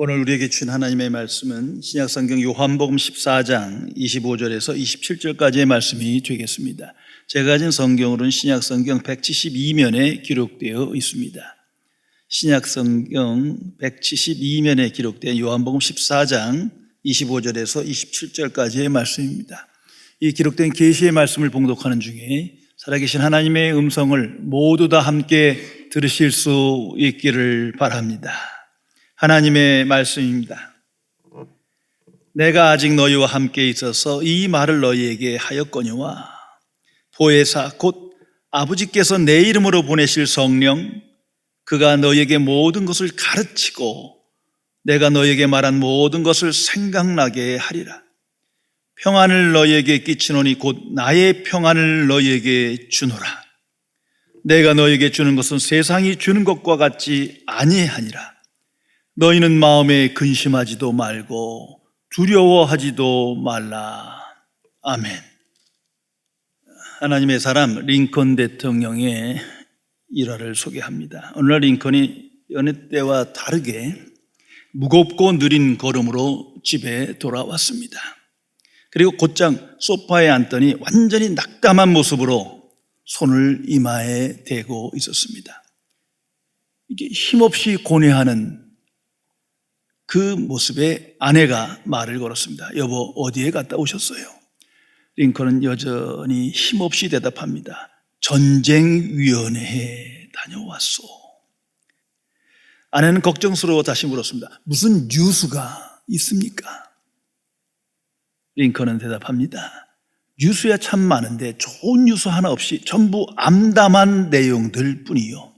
오늘 우리에게 주신 하나님의 말씀은 신약성경 요한복음 14장 25절에서 27절까지의 말씀이 되겠습니다. 제가 가진 성경으로는 신약성경 172면에 기록되어 있습니다. 신약성경 172면에 기록된 요한복음 14장 25절에서 27절까지의 말씀입니다. 이 기록된 계시의 말씀을 봉독하는 중에 살아계신 하나님의 음성을 모두 다 함께 들으실 수 있기를 바랍니다. 하나님의 말씀입니다. 내가 아직 너희와 함께 있어서 이 말을 너희에게 하였거니와 보혜사 곧 아버지께서 내 이름으로 보내실 성령 그가 너희에게 모든 것을 가르치고 내가 너희에게 말한 모든 것을 생각나게 하리라. 평안을 너희에게 끼치노니 곧 나의 평안을 너희에게 주노라. 내가 너희에게 주는 것은 세상이 주는 것과 같지 아니하니라. 너희는 마음에 근심하지도 말고 두려워하지도 말라. 아멘. 하나님의 사람 링컨 대통령의 일화를 소개합니다. 오늘날 링컨이 여느 때와 다르게 무겁고 느린 걸음으로 집에 돌아왔습니다. 그리고 곧장 소파에 앉더니 완전히 낙담한 모습으로 손을 이마에 대고 있었습니다. 이게 힘없이 고뇌하는 그 모습에 아내가 말을 걸었습니다. 여보, 어디에 갔다 오셨어요? 링컨은 여전히 힘없이 대답합니다. 전쟁위원회에 다녀왔소. 아내는 걱정스러워 다시 물었습니다. 무슨 뉴스가 있습니까? 링컨은 대답합니다. 뉴스야 참 많은데 좋은 뉴스 하나 없이 전부 암담한 내용들 뿐이요.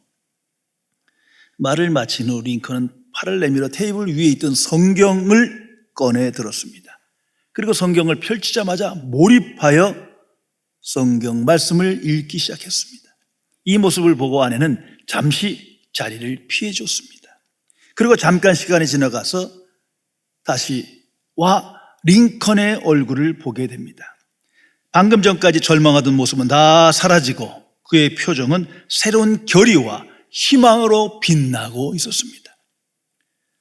말을 마친 후 링컨은 팔을 내밀어 테이블 위에 있던 성경을 꺼내 들었습니다. 그리고 성경을 펼치자마자 몰입하여 성경 말씀을 읽기 시작했습니다. 이 모습을 보고 아내는 잠시 자리를 피해줬습니다. 그리고 잠깐 시간이 지나가서 다시 링컨의 얼굴을 보게 됩니다. 방금 전까지 절망하던 모습은 다 사라지고 그의 표정은 새로운 결의와 희망으로 빛나고 있었습니다.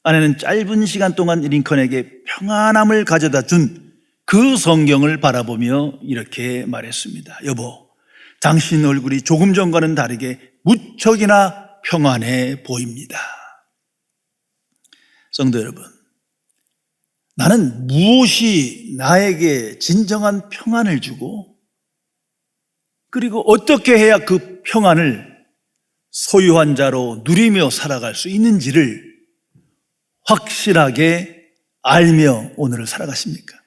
아내는 짧은 시간 동안 링컨에게 평안함을 가져다 준 그 성경을 바라보며 이렇게 말했습니다. 여보, 당신 얼굴이 조금 전과는 다르게 무척이나 평안해 보입니다. 성도 여러분, 나는 무엇이 나에게 진정한 평안을 주고 그리고 어떻게 해야 그 평안을 소유한 자로 누리며 살아갈 수 있는지를 확실하게 알며 오늘을 살아가십니까?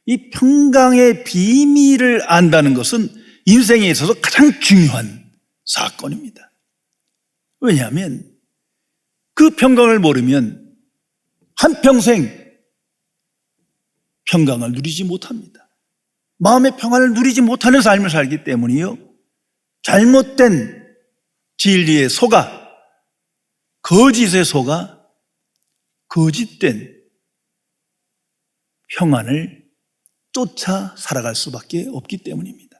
이 평강의 비밀을 안다는 것은 인생에 있어서 가장 중요한 사건입니다. 왜냐하면 그 평강을 모르면 한평생 평강을 누리지 못합니다. 마음의 평안을 누리지 못하는 삶을 살기 때문이요. 잘못된 진리에 속아 거짓에 속아 거짓된 평안을 쫓아 살아갈 수밖에 없기 때문입니다.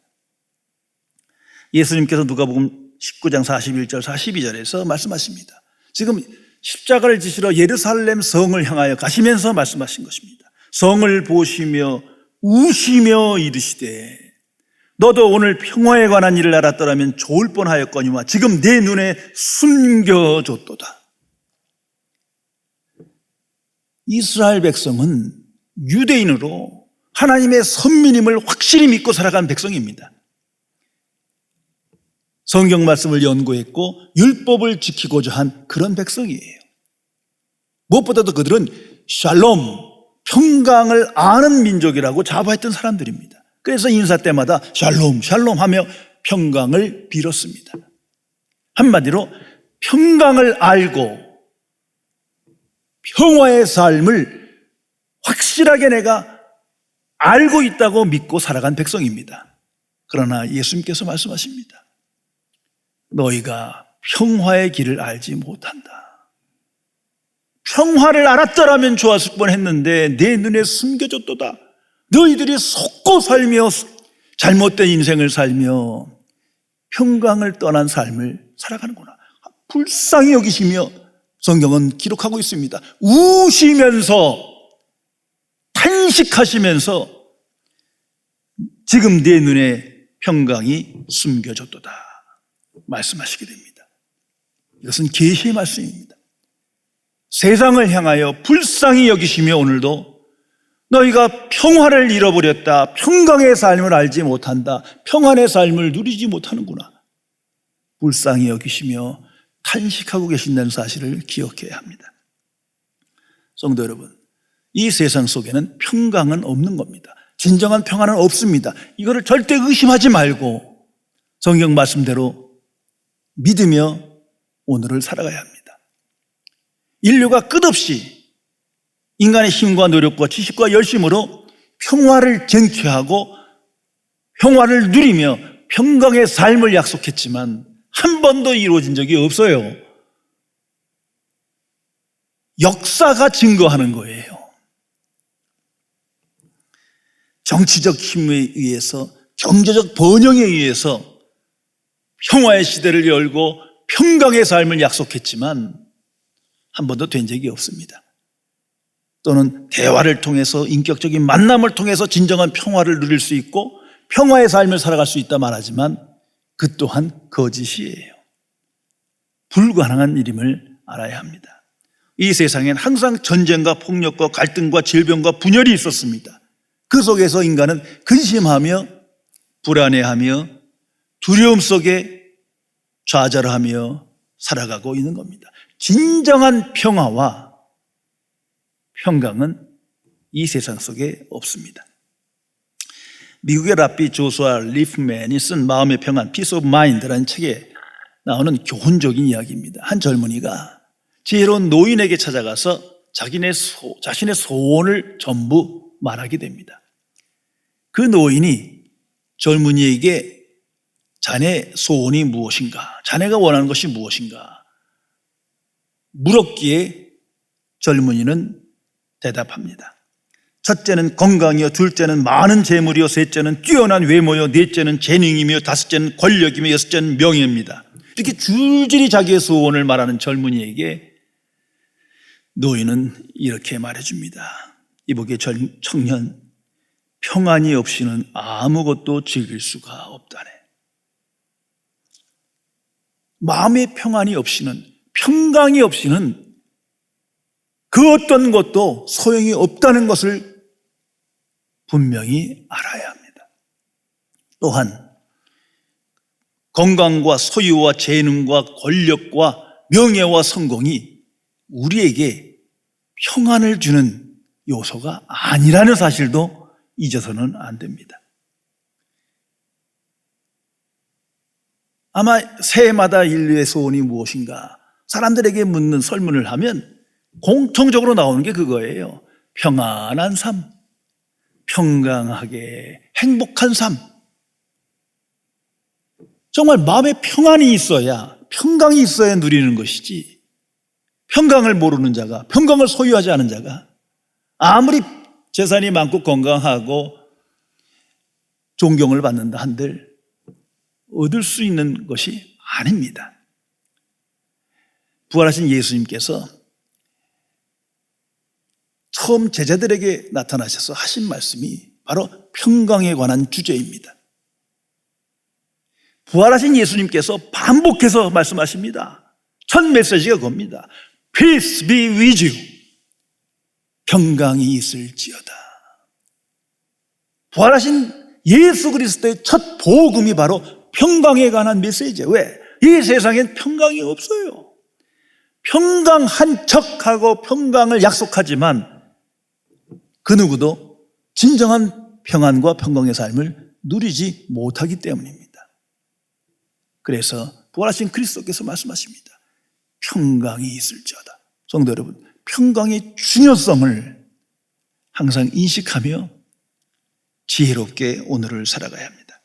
예수님께서 누가복음 19장 41절 42절에서 말씀하십니다. 지금 십자가를 지시러 예루살렘 성을 향하여 가시면서 말씀하신 것입니다. 성을 보시며 우시며 이르시되 너도 오늘 평화에 관한 일을 알았더라면 좋을 뻔하였거니와 지금 내 눈에 숨겨졌도다. 이스라엘 백성은 유대인으로 하나님의 선민임을 확실히 믿고 살아가는 백성입니다. 성경 말씀을 연구했고 율법을 지키고자 한 그런 백성이에요. 무엇보다도 그들은 샬롬, 평강을 아는 민족이라고 자부했던 사람들입니다. 그래서 인사 때마다 샬롬, 샬롬 하며 평강을 빌었습니다. 한마디로 평강을 알고 평화의 삶을 확실하게 내가 알고 있다고 믿고 살아간 백성입니다. 그러나 예수님께서 말씀하십니다. 너희가 평화의 길을 알지 못한다. 평화를 알았더라면 좋았을 뻔했는데 내 눈에 숨겨졌도다. 너희들이 속고 살며 잘못된 인생을 살며 평강을 떠난 삶을 살아가는구나. 불쌍히 여기시며 성경은 기록하고 있습니다. 우시면서 탄식하시면서 지금 내 눈에 평강이 숨겨졌도다 말씀하시게 됩니다. 이것은 계시의 말씀입니다. 세상을 향하여 불쌍히 여기시며 오늘도 너희가 평화를 잃어버렸다, 평강의 삶을 알지 못한다, 평안의 삶을 누리지 못하는구나, 불쌍히 여기시며 탄식하고 계신다는 사실을 기억해야 합니다. 성도 여러분, 이 세상 속에는 평강은 없는 겁니다. 진정한 평안은 없습니다. 이거를 절대 의심하지 말고 성경 말씀대로 믿으며 오늘을 살아가야 합니다. 인류가 끝없이 인간의 힘과 노력과 지식과 열심으로 평화를 쟁취하고 평화를 누리며 평강의 삶을 약속했지만 한 번도 이루어진 적이 없어요. 역사가 증거하는 거예요. 정치적 힘에 의해서, 경제적 번영에 의해서 평화의 시대를 열고 평강의 삶을 약속했지만 한 번도 된 적이 없습니다. 또는 대화를 통해서, 인격적인 만남을 통해서 진정한 평화를 누릴 수 있고 평화의 삶을 살아갈 수 있다 말하지만 그 또한 거짓이에요. 불가능한 일임을 알아야 합니다. 이 세상엔 항상 전쟁과 폭력과 갈등과 질병과 분열이 있었습니다. 그 속에서 인간은 근심하며 불안해하며 두려움 속에 좌절하며 살아가고 있는 겁니다. 진정한 평화와 평강은 이 세상 속에 없습니다. 미국의 랍비 조슈아 리프맨이 쓴 마음의 평안, Peace of Mind라는 책에 나오는 교훈적인 이야기입니다. 한 젊은이가 지혜로운 노인에게 찾아가서 자신의 소원을 전부 말하게 됩니다. 그 노인이 젊은이에게 자네 소원이 무엇인가? 자네가 원하는 것이 무엇인가? 물었기에 젊은이는 대답합니다. 첫째는 건강이요, 둘째는 많은 재물이요, 셋째는 뛰어난 외모요, 넷째는 재능이며, 다섯째는 권력이며, 여섯째는 명예입니다. 이렇게 줄줄이 자기의 소원을 말하는 젊은이에게 노인은 이렇게 말해줍니다. 이보게 청년, 평안이 없이는 아무것도 즐길 수가 없다네. 마음의 평안이 없이는, 평강이 없이는 그 어떤 것도 소용이 없다는 것을 분명히 알아야 합니다. 또한 건강과 소유와 재능과 권력과 명예와 성공이 우리에게 평안을 주는 요소가 아니라는 사실도 잊어서는 안 됩니다. 아마 새해마다 인류의 소원이 무엇인가 사람들에게 묻는 설문을 하면 공통적으로 나오는 게 그거예요. 평안한 삶, 평강하게 행복한 삶. 정말 마음에 평안이 있어야, 평강이 있어야 누리는 것이지, 평강을 모르는 자가, 평강을 소유하지 않은 자가 아무리 재산이 많고 건강하고 존경을 받는다 한들 얻을 수 있는 것이 아닙니다. 부활하신 예수님께서 처음 제자들에게 나타나셔서 하신 말씀이 바로 평강에 관한 주제입니다. 부활하신 예수님께서 반복해서 말씀하십니다. 첫 메시지가 그겁니다. Peace be with you. 평강이 있을지어다. 부활하신 예수 그리스도의 첫 복음이 바로 평강에 관한 메시지예요. 왜? 이 세상엔 평강이 없어요. 평강한 척하고 평강을 약속하지만 그 누구도 진정한 평안과 평강의 삶을 누리지 못하기 때문입니다. 그래서 부활하신 그리스도께서 말씀하십니다. 평강이 있을지어다. 성도 여러분, 평강의 중요성을 항상 인식하며 지혜롭게 오늘을 살아가야 합니다.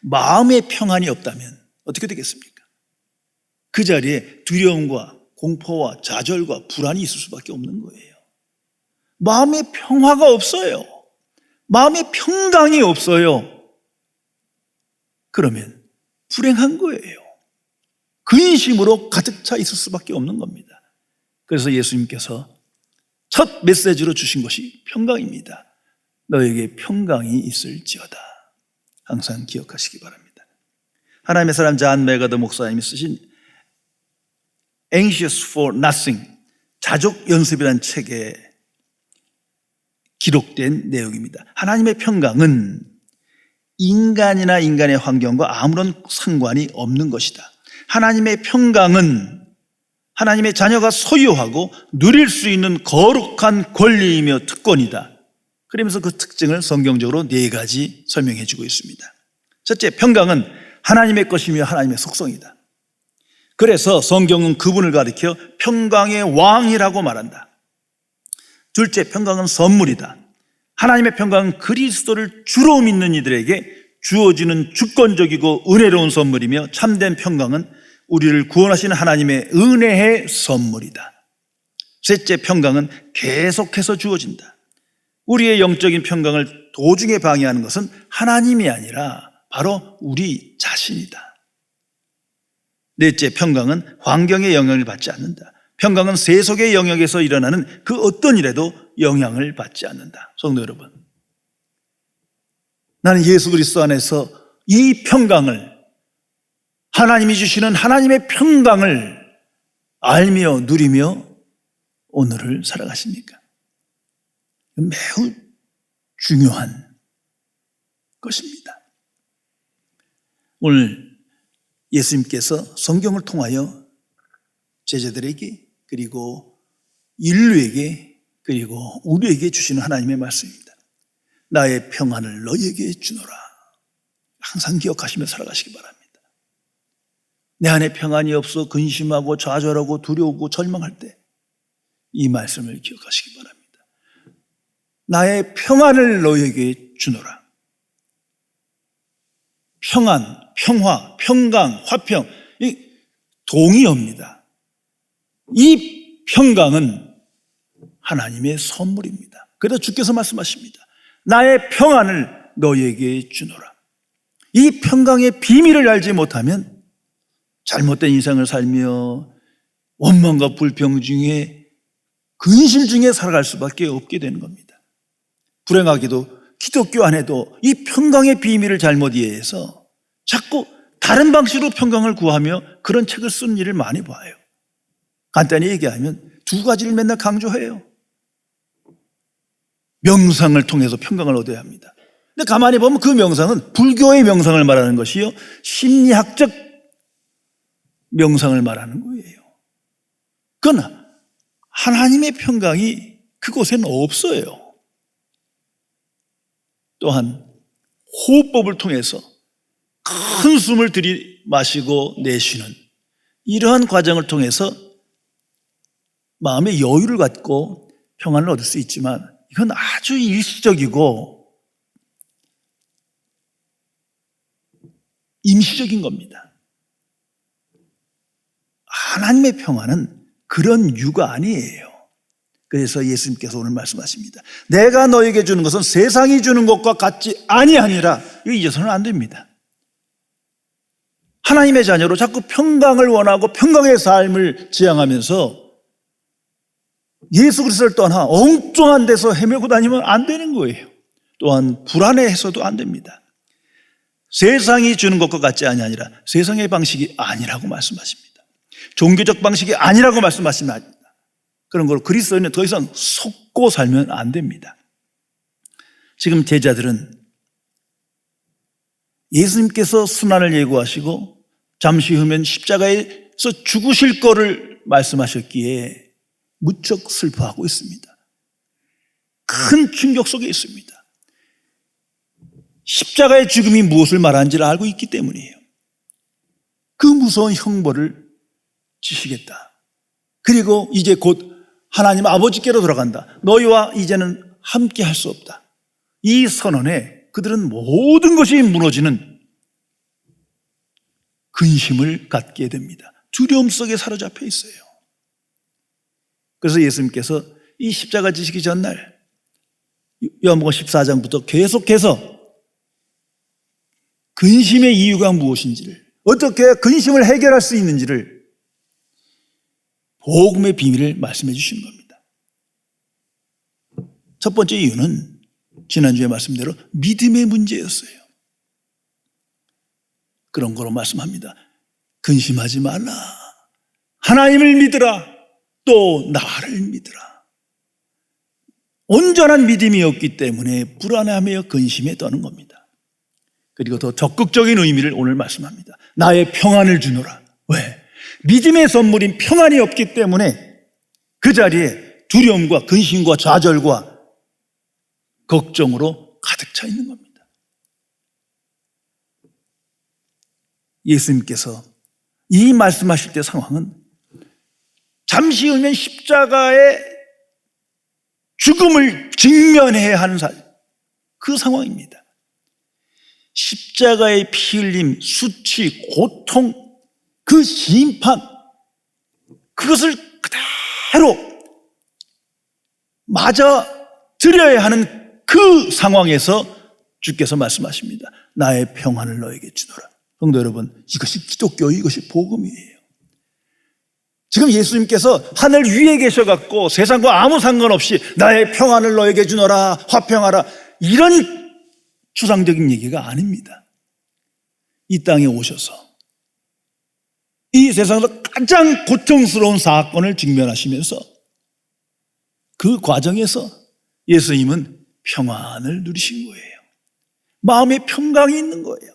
마음의 평안이 없다면 어떻게 되겠습니까? 그 자리에 두려움과 공포와 좌절과 불안이 있을 수밖에 없는 거예요. 마음의 평화가 없어요. 마음의 평강이 없어요. 그러면 불행한 거예요. 근심으로 가득 차 있을 수밖에 없는 겁니다. 그래서 예수님께서 첫 메시지로 주신 것이 평강입니다. 너에게 평강이 있을지어다. 항상 기억하시기 바랍니다. 하나님의 사람 잔 메가더 목사님이 쓰신 Anxious for Nothing, 자족 연습이라는 책에 기록된 내용입니다. 하나님의 평강은 인간이나 인간의 환경과 아무런 상관이 없는 것이다. 하나님의 평강은 하나님의 자녀가 소유하고 누릴 수 있는 거룩한 권리이며 특권이다. 그러면서 그 특징을 성경적으로 4가지 설명해 주고 있습니다. 첫째, 평강은 하나님의 것이며 하나님의 속성이다. 그래서 성경은 그분을 가리켜 평강의 왕이라고 말한다. 둘째, 평강은 선물이다. 하나님의 평강은 그리스도를 주로 믿는 이들에게 주어지는 주권적이고 은혜로운 선물이며 참된 평강은 우리를 구원하시는 하나님의 은혜의 선물이다. 셋째, 평강은 계속해서 주어진다. 우리의 영적인 평강을 도중에 방해하는 것은 하나님이 아니라 바로 우리 자신이다. 넷째, 평강은 환경의 영향을 받지 않는다. 평강은 세속의 영역에서 일어나는 그 어떤 일에도 영향을 받지 않는다. 성도 여러분, 나는 예수 그리스도 안에서 이 평강을, 하나님이 주시는 하나님의 평강을 알며 누리며 오늘을 살아가십니까? 매우 중요한 것입니다. 오늘 예수님께서 성경을 통하여 제자들에게 그리고 인류에게 그리고 우리에게 주시는 하나님의 말씀입니다. 나의 평안을 너희에게 주노라. 항상 기억하시며 살아가시기 바랍니다. 내 안에 평안이 없어 근심하고 좌절하고 두려우고 절망할 때 이 말씀을 기억하시기 바랍니다. 나의 평안을 너희에게 주노라. 평안, 평화, 평강, 화평, 이 동의어입니다. 이 평강은 하나님의 선물입니다. 그래서 주께서 말씀하십니다. 나의 평안을 너희에게 주노라. 이 평강의 비밀을 알지 못하면 잘못된 인생을 살며 원망과 불평 중에 근심 중에 살아갈 수밖에 없게 되는 겁니다. 불행하게도 기독교 안에도 이 평강의 비밀을 잘못 이해해서 자꾸 다른 방식으로 평강을 구하며 그런 책을 쓰는 일을 많이 봐요. 간단히 얘기하면 2가지를 맨날 강조해요. 명상을 통해서 평강을 얻어야 합니다. 근데 가만히 보면 그 명상은 불교의 명상을 말하는 것이요, 심리학적 명상을 말하는 거예요. 그러나 하나님의 평강이 그곳에는 없어요. 또한 호흡법을 통해서 큰 숨을 들이마시고 내쉬는 이러한 과정을 통해서 마음의 여유를 갖고 평안을 얻을 수 있지만 이건 아주 일시적이고 임시적인 겁니다. 하나님의 평안은 그런 유가 아니에요. 그래서 예수님께서 오늘 말씀하십니다. 내가 너에게 주는 것은 세상이 주는 것과 같지 아니하니라. 이거 잊어서는 안 됩니다. 하나님의 자녀로 자꾸 평강을 원하고 평강의 삶을 지향하면서 예수 그리스도를 떠나 엉뚱한 데서 헤매고 다니면 안 되는 거예요. 또한 불안해해서도 안 됩니다. 세상이 주는 것과 같지 아니하니라. 세상의 방식이 아니라고 말씀하십니다. 종교적 방식이 아니라고 말씀하십니다. 그런 걸 그리스도인은 더 이상 속고 살면 안 됩니다. 지금 제자들은 예수님께서 순환을 예고하시고 잠시 후면 십자가에서 죽으실 거를 말씀하셨기에 무척 슬퍼하고 있습니다. 큰 충격 속에 있습니다. 십자가의 죽음이 무엇을 말하는지를 알고 있기 때문이에요. 그 무서운 형벌을 지시겠다. 그리고 이제 곧 하나님 아버지께로 돌아간다. 너희와 이제는 함께 할 수 없다. 이 선언에 그들은 모든 것이 무너지는 근심을 갖게 됩니다. 두려움 속에 사로잡혀 있어요. 그래서 예수님께서 이 십자가 지시기 전날 요한복음 14장부터 계속해서 근심의 이유가 무엇인지를, 어떻게 근심을 해결할 수 있는지를 복음의 비밀을 말씀해 주신 겁니다. 첫 번째 이유는 지난주에 말씀대로 믿음의 문제였어요. 그런 거로 말씀합니다. 근심하지 말라. 하나님을 믿으라. 또 나를 믿으라. 온전한 믿음이 없기 때문에 불안해하며 근심에 떠는 겁니다. 그리고 더 적극적인 의미를 오늘 말씀합니다. 나의 평안을 주노라. 왜? 믿음의 선물인 평안이 없기 때문에 그 자리에 두려움과 근심과 좌절과 걱정으로 가득 차 있는 겁니다. 예수님께서 이 말씀하실 때 상황은 잠시 후면 십자가의 죽음을 직면해야 하는 그 상황입니다. 십자가의 피 흘림, 수치, 고통, 그 심판, 그것을 그대로 맞아 드려야 하는 그 상황에서 주께서 말씀하십니다. 나의 평안을 너에게 주노라. 성도 여러분, 이것이 기독교, 이것이 복음이에요. 지금 예수님께서 하늘 위에 계셔갖고 세상과 아무 상관없이 나의 평안을 너에게 주노라, 화평하라, 이런 추상적인 얘기가 아닙니다. 이 땅에 오셔서 이 세상에서 가장 고통스러운 사건을 직면하시면서 그 과정에서 예수님은 평안을 누리신 거예요. 마음에 평강이 있는 거예요.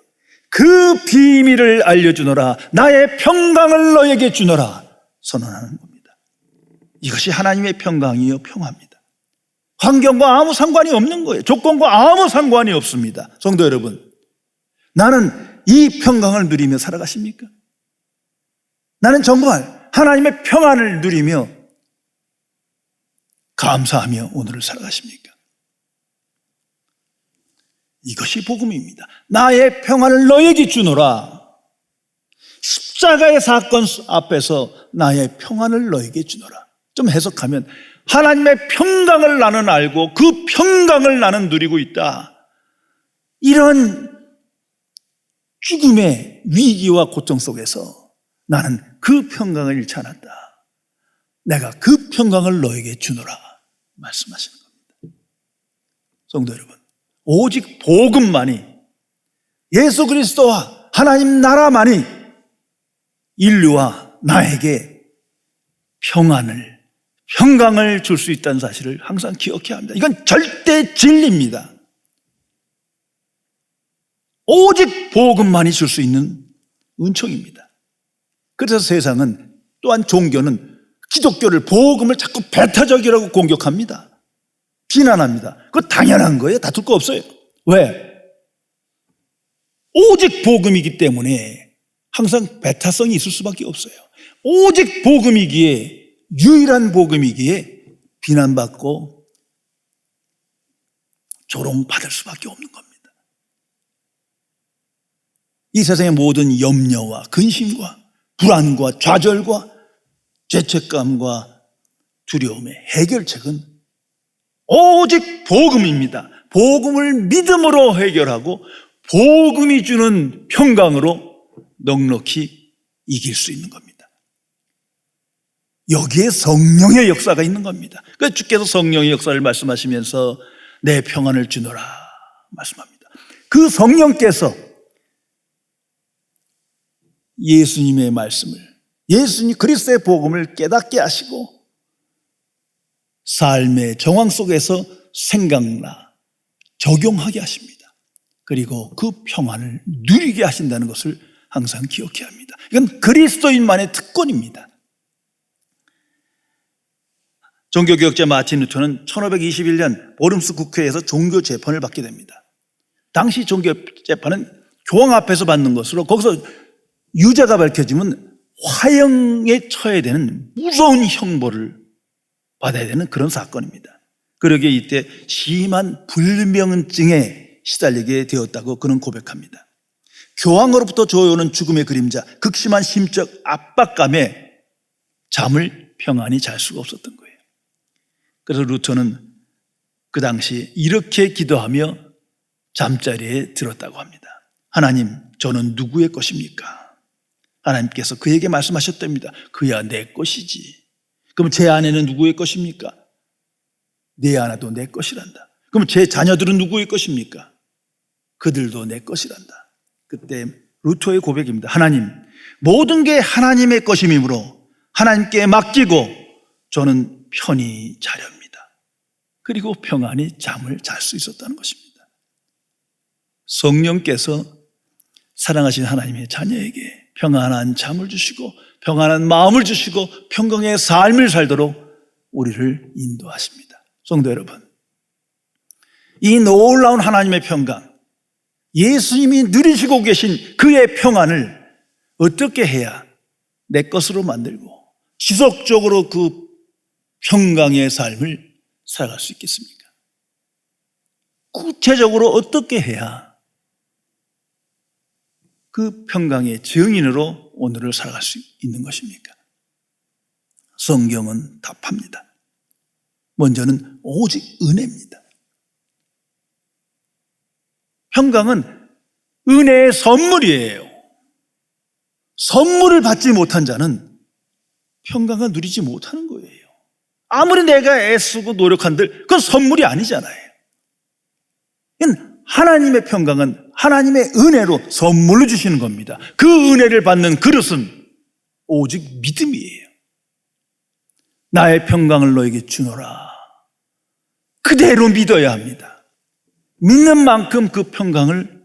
그 비밀을 알려주노라. 나의 평강을 너에게 주노라. 선언하는 겁니다. 이것이 하나님의 평강이요, 평화입니다. 환경과 아무 상관이 없는 거예요. 조건과 아무 상관이 없습니다. 성도 여러분, 나는 이 평강을 누리며 살아가십니까? 나는 정말 하나님의 평안을 누리며 감사하며 오늘을 살아가십니까? 이것이 복음입니다. 나의 평안을 너에게 주노라. 십자가의 사건 앞에서 나의 평안을 너에게 주노라. 좀 해석하면 하나님의 평강을 나는 알고 그 평강을 나는 누리고 있다. 이런 죽음의 위기와 고통 속에서 나는 그 평강을 잃지 않았다. 내가 그 평강을 너에게 주노라 말씀하시는 겁니다. 성도 여러분, 오직 복음만이, 예수 그리스도와 하나님 나라만이 인류와 나에게 평강을 줄 수 있다는 사실을 항상 기억해야 합니다. 이건 절대 진리입니다. 오직 복음만이 줄 수 있는 은총입니다. 그래서 세상은, 또한 종교는 기독교를, 복음을 자꾸 배타적이라고 공격합니다. 비난합니다. 그거 당연한 거예요. 다툴 거 없어요. 왜? 오직 복음이기 때문에 항상 배타성이 있을 수밖에 없어요. 오직 복음이기에, 유일한 복음이기에 비난받고 조롱받을 수밖에 없는 겁니다. 이 세상의 모든 염려와 근심과 불안과 좌절과 죄책감과 두려움의 해결책은 오직 복음입니다. 복음을 믿음으로 해결하고 복음이 주는 평강으로 넉넉히 이길 수 있는 겁니다. 여기에 성령의 역사가 있는 겁니다. 그래서 주께서 성령의 역사를 말씀하시면서 내 평안을 주노라 말씀합니다. 그 성령께서 예수님의 말씀을, 예수님 그리스도의 복음을 깨닫게 하시고 삶의 정황 속에서 생각나 적용하게 하십니다. 그리고 그 평안을 누리게 하신다는 것을 항상 기억해야 합니다. 이건 그리스도인만의 특권입니다. 종교개혁자 마틴 루터는 1521년 보름스 국회에서 종교 재판을 받게 됩니다. 당시 종교 재판은 교황 앞에서 받는 것으로, 거기서 유죄가 밝혀지면 화형에 처해야 되는 무서운 형벌을 받아야 되는 그런 사건입니다. 그러기에 이때 심한 불면증에 시달리게 되었다고 그는 고백합니다. 교황으로부터 조여오는 죽음의 그림자, 극심한 심적 압박감에 잠을 평안히 잘 수가 없었던 거예요. 그래서 루터는 그 당시 이렇게 기도하며 잠자리에 들었다고 합니다. 하나님, 저는 누구의 것입니까? 하나님께서 그에게 말씀하셨답니다. 그야 내 것이지. 그럼 제 아내는 누구의 것입니까? 내 아내도 내 것이란다. 그럼 제 자녀들은 누구의 것입니까? 그들도 내 것이란다. 그때 루터의 고백입니다. 하나님, 모든 게 하나님의 것임이므로 하나님께 맡기고 저는 편히 자렵니다. 그리고 평안히 잠을 잘 수 있었다는 것입니다. 성령께서 사랑하신 하나님의 자녀에게 평안한 잠을 주시고 평안한 마음을 주시고 평강의 삶을 살도록 우리를 인도하십니다. 성도 여러분, 이 놀라운 하나님의 평강, 예수님이 누리시고 계신 그의 평안을 어떻게 해야 내 것으로 만들고 지속적으로 그 평강의 삶을 살아갈 수 있겠습니까? 구체적으로 어떻게 해야 그 평강의 증인으로 오늘을 살아갈 수 있는 것입니까? 성경은 답합니다. 먼저는 오직 은혜입니다. 평강은 은혜의 선물이에요. 선물을 받지 못한 자는 평강을 누리지 못하는 거예요. 아무리 내가 애쓰고 노력한들 그건 선물이 아니잖아요. 하나님의 평강은 하나님의 은혜로 선물로 주시는 겁니다. 그 은혜를 받는 그릇은 오직 믿음이에요. 나의 평강을 너에게 주노라. 그대로 믿어야 합니다. 믿는 만큼 그 평강을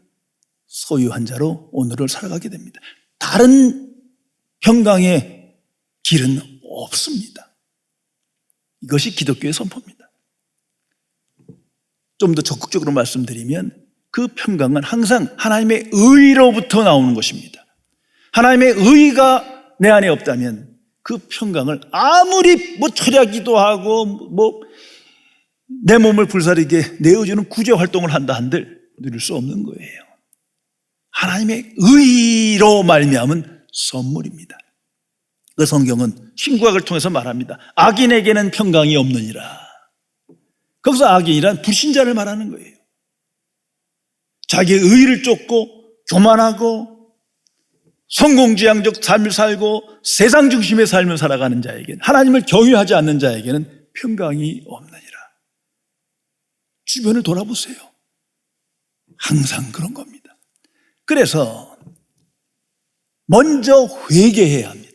소유한 자로 오늘을 살아가게 됩니다. 다른 평강의 길은 없습니다. 이것이 기독교의 선포입니다. 좀 더 적극적으로 말씀드리면 그 평강은 항상 하나님의 의로부터 나오는 것입니다. 하나님의 의가 내 안에 없다면 그 평강을 아무리 철야기도 하고 내 몸을 불사르게 내어주는 구제 활동을 한다 한들 누릴 수 없는 거예요. 하나님의 의로 말미암은 선물입니다. 그 성경은 신구약을 통해서 말합니다. 악인에게는 평강이 없느니라. 거기서 악인이란 불신자를 말하는 거예요. 자기의 의의를 쫓고 교만하고 성공지향적 삶을 살고 세상 중심의 삶을 살아가는 자에게는, 하나님을 경외하지 않는 자에게는 평강이 없느니라. 주변을 돌아보세요. 항상 그런 겁니다. 그래서 먼저 회개해야 합니다.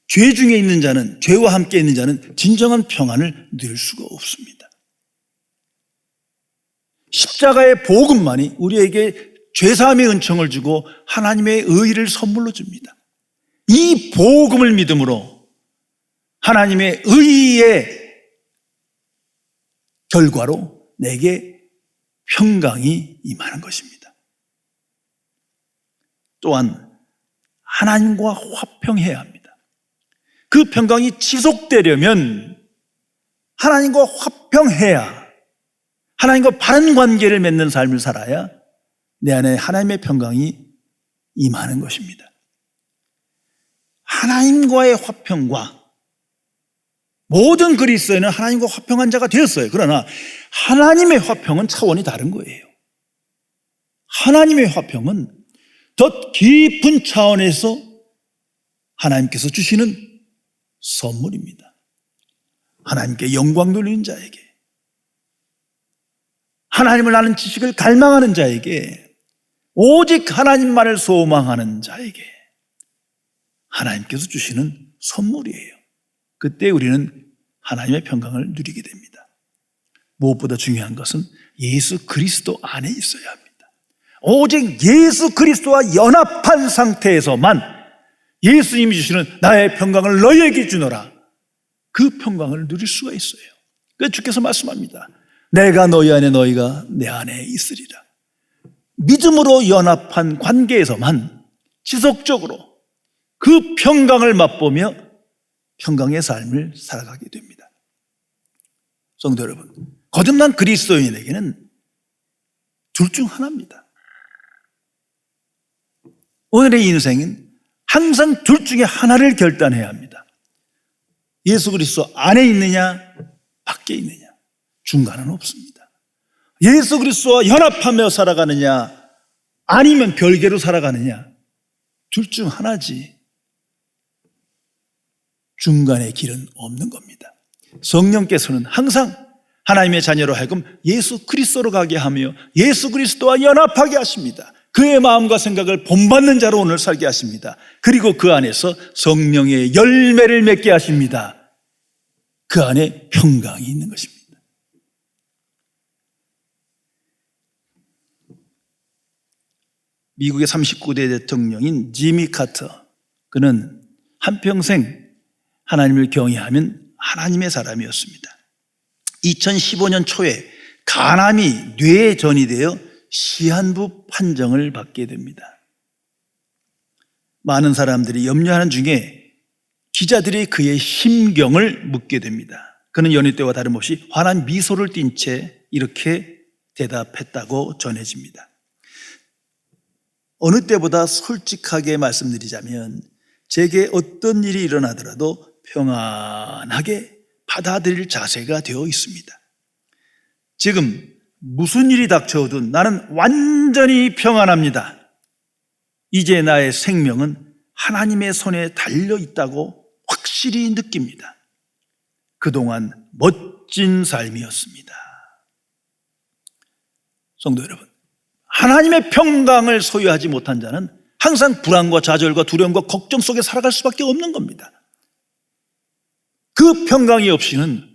죄 중에 있는 자는, 죄와 함께 있는 자는 진정한 평안을 누릴 수가 없습니다. 십자가의 복음만이 우리에게 죄사함의 은총을 주고 하나님의 의의를 선물로 줍니다. 이 복음을 믿음으로 하나님의 의의 결과로 내게 평강이 임하는 것입니다. 또한 하나님과 화평해야 합니다. 그 평강이 지속되려면 하나님과 화평해야, 하나님과 바른 관계를 맺는 삶을 살아야 내 안에 하나님의 평강이 임하는 것입니다. 하나님과의 화평과, 모든 그리스도인은 하나님과 화평한 자가 되었어요. 그러나 하나님의 화평은 차원이 다른 거예요. 하나님의 화평은 더 깊은 차원에서 하나님께서 주시는 선물입니다. 하나님께 영광 돌리는 자에게, 하나님을 아는 지식을 갈망하는 자에게, 오직 하나님만을 소망하는 자에게 하나님께서 주시는 선물이에요. 그때 우리는 하나님의 평강을 누리게 됩니다. 무엇보다 중요한 것은 예수 그리스도 안에 있어야 합니다. 오직 예수 그리스도와 연합한 상태에서만 예수님이 주시는 나의 평강을 너희에게 주노라, 그 평강을 누릴 수가 있어요. 그래서 주께서 말씀합니다. 내가 너희 안에, 너희가 내 안에 있으리라. 믿음으로 연합한 관계에서만 지속적으로 그 평강을 맛보며 평강의 삶을 살아가게 됩니다. 성도 여러분, 거듭난 그리스도인에게는 둘 중 하나입니다. 오늘의 인생은 항상 둘 중에 하나를 결단해야 합니다. 예수 그리스도 안에 있느냐, 밖에 있느냐, 중간은 없습니다. 예수 그리스도와 연합하며 살아가느냐, 아니면 별개로 살아가느냐, 둘 중 하나지. 중간의 길은 없는 겁니다. 성령께서는 항상 하나님의 자녀로 하여금 예수 그리스도로 가게 하며 예수 그리스도와 연합하게 하십니다. 그의 마음과 생각을 본받는 자로 오늘 살게 하십니다. 그리고 그 안에서 성령의 열매를 맺게 하십니다. 그 안에 평강이 있는 것입니다. 미국의 39대 대통령인 지미 카터, 그는 한평생 하나님을 경외하면 하나님의 사람이었습니다. 2015년 초에 간암이 뇌에 전이되어 시한부 판정을 받게 됩니다. 많은 사람들이 염려하는 중에 기자들이 그의 심경을 묻게 됩니다. 그는 연휴 때와 다름없이 환한 미소를 띤 채 이렇게 대답했다고 전해집니다. 어느 때보다 솔직하게 말씀드리자면 제게 어떤 일이 일어나더라도 평안하게 받아들일 자세가 되어 있습니다. 지금 무슨 일이 닥쳐오도 나는 완전히 평안합니다. 이제 나의 생명은 하나님의 손에 달려 있다고 확실히 느낍니다. 그동안 멋진 삶이었습니다. 성도 여러분, 하나님의 평강을 소유하지 못한 자는 항상 불안과 좌절과 두려움과 걱정 속에 살아갈 수밖에 없는 겁니다. 그 평강이 없이는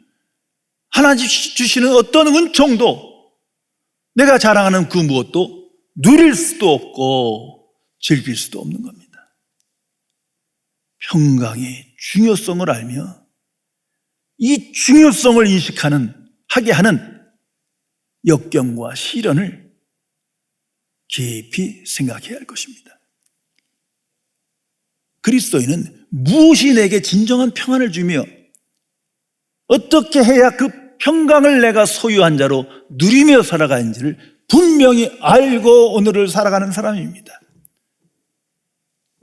하나님 주시는 어떤 은총도, 내가 자랑하는 그 무엇도 누릴 수도 없고 즐길 수도 없는 겁니다. 평강의 중요성을 알며 이 중요성을 하게 하는 역경과 시련을 깊이 생각해야 할 것입니다. 그리스도인은 무엇이 내게 진정한 평안을 주며 어떻게 해야 그 평강을 내가 소유한 자로 누리며 살아가는지를 분명히 알고 오늘을 살아가는 사람입니다.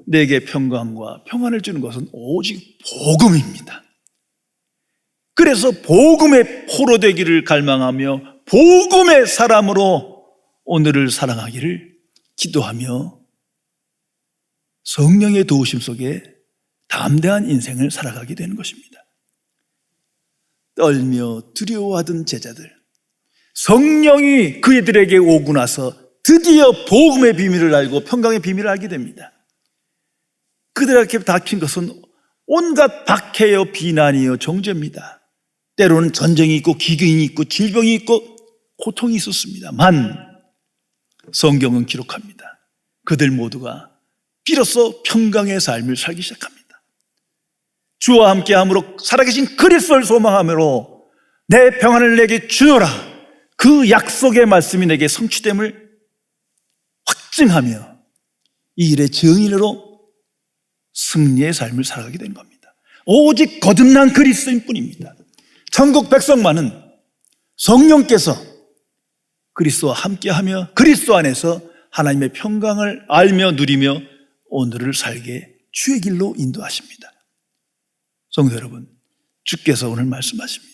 내게 평강과 평안을 주는 것은 오직 복음입니다. 그래서 복음의 포로 되기를 갈망하며 복음의 사람으로 오늘을 살아가기를 기도하며 성령의 도우심 속에 담대한 인생을 살아가게 되는 것입니다. 떨며 두려워하던 제자들, 성령이 그들에게 오고 나서 드디어 복음의 비밀을 알고 평강의 비밀을 알게 됩니다. 그들에게 닥친 것은 온갖 박해요, 비난이요, 정죄입니다. 때로는 전쟁이 있고 기근이 있고 질병이 있고 고통이 있었습니다만 성경은 기록합니다. 그들 모두가 비로소 평강의 삶을 살기 시작합니다. 주와 함께함으로 살아계신 그리스도를 소망함으로 내 평안을 내게 주노라, 그 약속의 말씀이 내게 성취됨을 확증하며 이 일의 증인으로 승리의 삶을 살아가게 된 겁니다. 오직 거듭난 그리스도인 뿐입니다. 천국 백성만은 성령께서 그리스도와 함께하며 그리스도 안에서 하나님의 평강을 알며 누리며 오늘을 살게 주의 길로 인도하십니다. 성도 여러분, 주께서 오늘 말씀하십니다.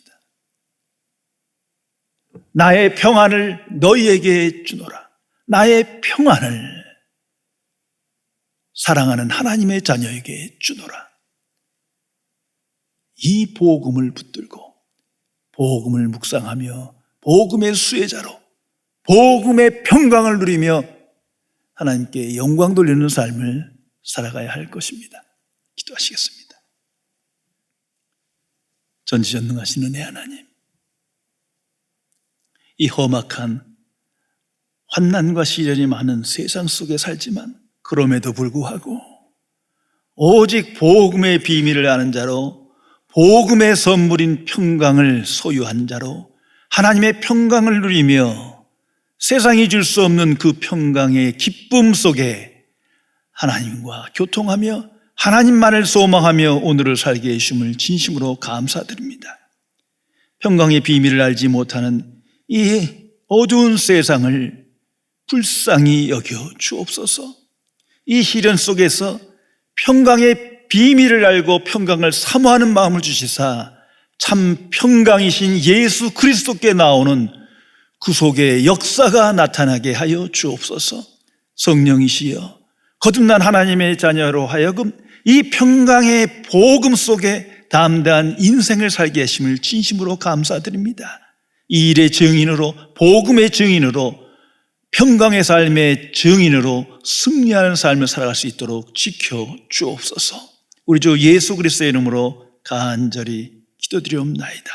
나의 평안을 너희에게 주노라. 나의 평안을 사랑하는 하나님의 자녀에게 주노라. 이 복음을 붙들고 복음을 묵상하며 복음의 수혜자로 복음의 평강을 누리며 하나님께 영광 돌리는 삶을 살아가야 할 것입니다. 기도하시겠습니다. 전지전능하신 은혜 하나님, 이 험악한 환난과 시련이 많은 세상 속에 살지만 그럼에도 불구하고 오직 복음의 비밀을 아는 자로 복음의 선물인 평강을 소유한 자로 하나님의 평강을 누리며 세상이 줄 수 없는 그 평강의 기쁨 속에 하나님과 교통하며 하나님만을 소망하며 오늘을 살게 해주심을 진심으로 감사드립니다. 평강의 비밀을 알지 못하는 이 어두운 세상을 불쌍히 여겨 주옵소서. 이 시련 속에서 평강의 비밀을 알고 평강을 사모하는 마음을 주시사 참 평강이신 예수 그리스도께 나오는 구속의 역사가 나타나게 하여 주옵소서. 성령이시여 거듭난 하나님의 자녀로 하여금 이 평강의 복음 속에 담대한 인생을 살게 하심을 진심으로 감사드립니다. 이 일의 증인으로, 복음의 증인으로, 평강의 삶의 증인으로 승리하는 삶을 살아갈 수 있도록 지켜 주옵소서. 우리 주 예수 그리스도의 이름으로 간절히 기도드리옵나이다.